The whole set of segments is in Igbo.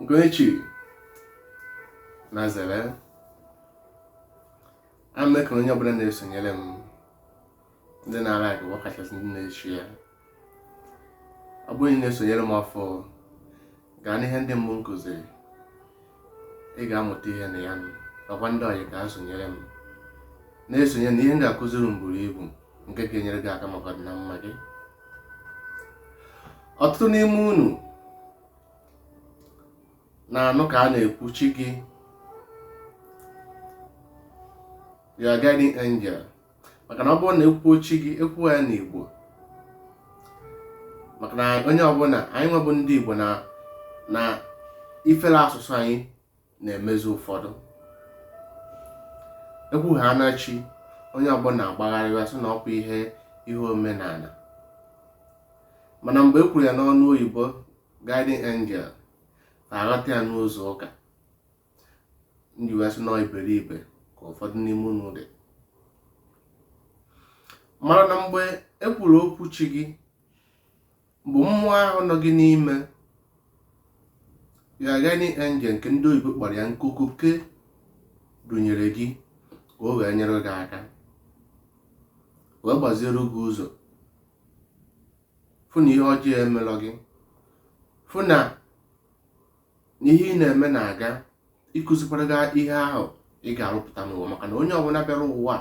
Goechi Nazare ameke onye ọbụla na-esonyere m ndị na-ara agụ ọkachasị ndị na-echi ya. Ọ bụrụ na na-esonyere m afọ gaa n'ihe ndị mbụ nkụziri, ị ga-amụta ihe na ya. Ọkwa ndị ọyị ka ha sonyere m na-esonye na ihe m ga-akụziri m buru ibu nke ga-enyere gị aka maka ọdịnamma gị. Ọtụtụ n'ime unu na-anụ ka a na-ekwu chi gị, your guiding angel, maka na ọ bụrụ na ekwuo chi gị ekwuo ya n'Igbo, maka na onye ọbụla anyị nwebụ ndị Igbo na ifere asụsụ anyị na-emezu ụfọdụ. Ekwu ha na chi, onye ọbụla agbagharịwa sị na ọkwa ihe omenala, mana mgbe ekwuru ya n'ọnụ oyibo guiding angel, aghọta ya n'ụzọ ụka, ndị wee sị nọ iberibe ka ụfọdụ n'ime unu dị. Mara na mgbe ekwuru okwu chi gị bụ mmụọ ahụ nọ gị n'ime, ya guiding angel nke ndị oyibo kpọrọ ya nkukuke, dunyere gị ka o wee nyere gị aka, wee gbaziere gị ụzọ, fụ na ihe ọjọọ emelọ gị, fụ na n'ihe ị na-eme na-aga, ịkụzikwara gị ihe ahụ ị ga-arụpụta n'ụwa. Maka na onye ọbụla bịara ụwa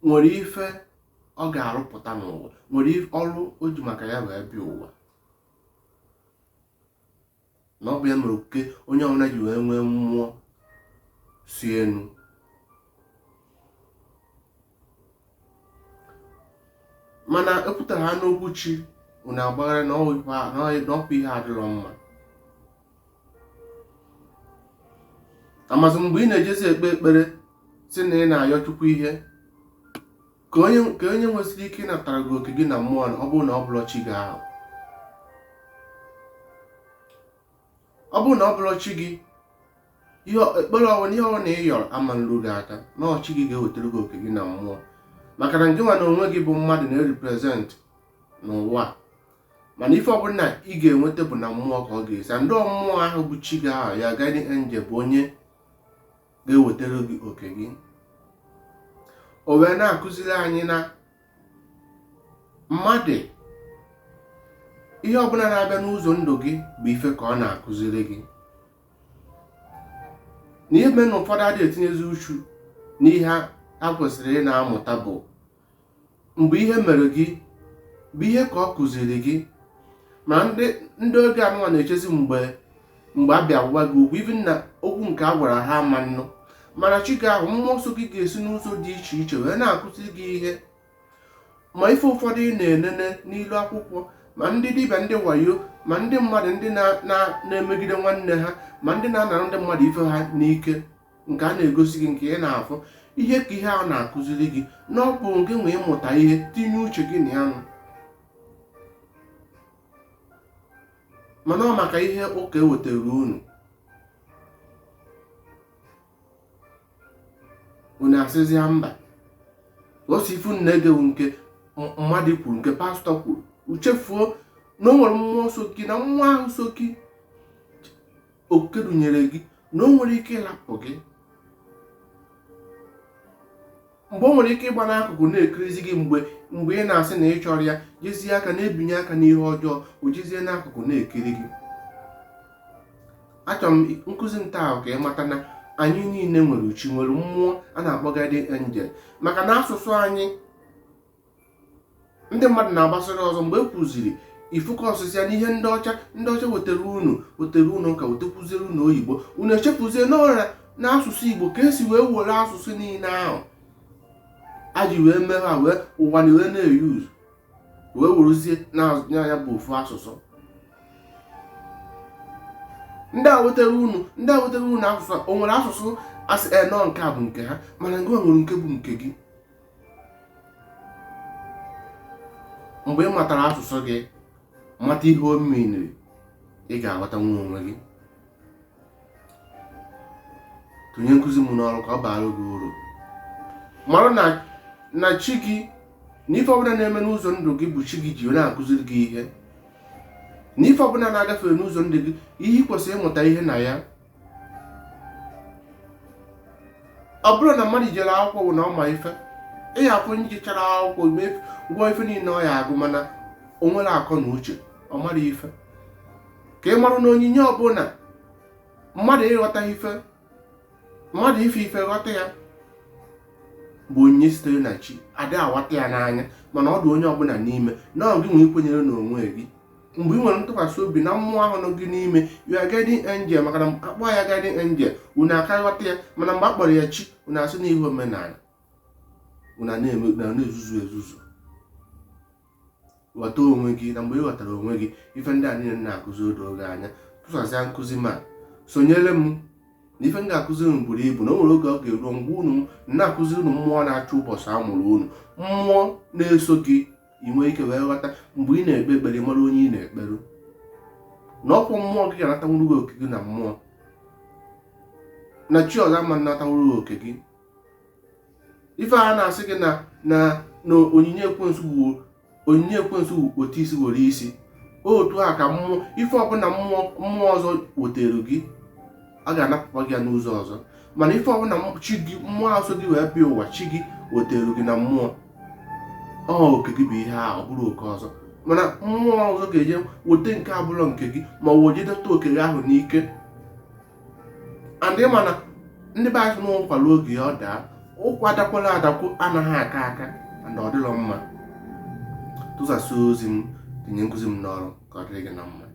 nwere ife ọ ga-arụpụta n'ụwa, nwere ọrụ o ji maka ya wee bịa ụwa, na ọ bụ ya mere oke onye ọbụla ji wee nwee mmụọ si enu. Mana ekwutara ha n'okwu chi unu agbagharị na ọkwa ihe adịrọ mma. Amazị mgbe ị na-ejezi ekpe ekpere si na ị na-ayọ Chukwu ihe ka onye nwesịrị ike ịnatara gị oke gị na mmụọ, ọ bụrụ na ọ bụrụ chi gị ahụ. Ọ bụrụ na ọ bụrụ chi gị, ekpere ọwụ na ihe ọwụ na ị yọrọ ama nru gị aka, na ọchị gị ga-ewetara gị oke gị na mmụọ. Maka na nke nwa na onwe gị bụ mmadụ na-represent n'ụwa, mana ife ọbụla ị ga-enweta bụ na mmụọ ka ọ ga-esi. Ndị mmụọ ahụ bụ chi gị ahụ, ya guiding angel, bụ onye ga-ewetara gị oke gị. O wee na-akụziri anyị na mmadụ, ihe ọbụla na-abịa n'ụzọ ndụ gị bụ ife ka ọ na-akụziri gị. Na ihe mere na ụfọdụ adịghị etinyezi uchu n'ihe a kwesịrị ị na-amụta bụ mgbe ihe mere gị bụ ihe ka ọ kụziri gị. Ma ndị oge anụnwa na-echezi mgbe a bịa gwa gị okwu, ibi na okwu nke a gwara ha ama nnụ, mana chi gị ahụ, mmụọ nsọ gị ga-esi n'ụzọ dị iche iche wee na-akụziri gị ihe. Ma ife ụfọdụ ị na-enene n'ilu akwụkwọ, ma ndị dibịa, ndị wayo, ma ndị mmadụ ndị na-emegide nwanne ha, ma ndị na-anara ndị mmadụ ife ha n'ike, nke a na-egosi gị, nke ị na-afụ ihe ka ihe ahụ na-akụziri gị, na ọ bụ nke nwee ịmụta ihe, tinye uche gị na ya nụ. Mana ọ maka ihe ụka ewetara unu asịzi ya mba, osi ifu na-egewu nke mmadụ kwuru, nke pastọ kwuru, uchefuo na o nwere mmụọ so gị, na mmụọ ahụ so gị oke dunyere gị, na o nwere ike ịlapụ gị mgbe o nwere ike ịgba n'akụkụ na-ekirizi gị mgbe ị na-asị na ị chọrọ ya, jezie aka na-ebinye aka n'ihe ọjọọ, o jezie n'akụkụ na-ekiri gị. Achọrọ m nkụzi nta ahụ ka ị mata na anyị niile nwere uchi, nwere mmụọ a na-akpọ guiding angel. Maka na asụsụ anyị ndị mmadụ na-agbasara ọzọ, mgbe e kwuziri ifukọsịsị ya n'ihe ndị ọcha wetara unu ka wetekwuziri unu oyibo, unu echefuzie n'ọrịa na asụsụ Igbo ka esi wee were asụsụ niile ahụ aji wee mee ha, wee ụwa na wee na-eyuzu, wee werezie na ya bụ ofu asụsụ. Ndị a wetara unu asụsụ, o nwere asụsụ asị nọ nke a bụ nke ha, mana nke nwere nke bụ nke gị. Mgbe ị matara asụsụ gị, mata ihe o meniri, ị ga-aghọta nwa onwe gị. Tụnye nkụzi m n'ọrụ ka ọ baara gị uru. Mara na chi gị, na ife ọbụla na-eme n'ụzọ ndụ gị bụ chi gị ji na-akụziri gị ihe. na ife ọbụla na-agafe n'ụzọ ndụ gị ihe ị kwesịrị ịmụta ihe na ya. Ọ bụrụ na mmadụ jere akwụkwọ bụ na ọ ma ife, ị ya akwụ njichara akwụkwọ gụọ ife niile ọ ya agụ, mana o nwere akọ na uche, ọ mara ife. Ka ị marụ na onyinye ọbụla mmadụ ịghọta ife, mmadụ ife ghọta ya bụ onyinye sitere na chi, adị awata ya n'anya, mana ọ dị onye ọbụla n'ime na ọ gị nwee ikwenyere n'onwe gị. Mgbe ị nwere ntụkwasị obi na mmụọ ahụ nọ gị n'ime, you are guardian angel, maka na akpọ ya guardian angel, unu aka ghọta ya, mana mgbe a kpọrọ ya chi, unu asị na ihe omenala, unu na-ezuzu ezuzu. Ghọta onwe gị, na mgbe ị ghọtara onwe gị, ife ndị a niile na-akụzi odo gị anya. Tụsasịa nkụzi ma sonyere m na ife m ga-akụzi unu buru ibu, na o nwere oge ọ ga-eru mgbe unu na-akụzi unu mmụọ na-achụ ụbọchị a mụrụ unu, mmụọ na-eso gị, ị nwee ike wee ghọta mgbe ị na-ekpe ekpere mara onye ị na-ekperu, na ọkwụ mmụọ gị ga-anatanwuru gị oke gị na mmụọ, na chi ọzọ ama natanwuru gị oke gị. Ife a na-asị gị na onyinye ekwensu bụ otu isi were isi, otu a ka mmụọ ife ọbụla mmụọ ọzọ wetere gị, a ga-anapụkwa gị ya n'ụzọ ọzọ. Mana ife ọbụla chi gị, mmụọ ọzọ gị wee bịa ụwa, chi gị wetere gị na mmụọ, oke gị bụ ihe a, ọ bụrụ oke ọzọ. Mana mmụọ ọzọ ga-eje wete nke abụrọ nke gị, ma ọ wee jedeta oke gị ahụ n'ike. Andị mana ndị be anyị n'ụkwara oge ọ daa, ụkwụ adakwala adakwu anaghị aka and ọ dịrọ mma. Tụsasị ozi m, tinye nkụzi m n'ọrụ ka ọ dịrị gị na mma.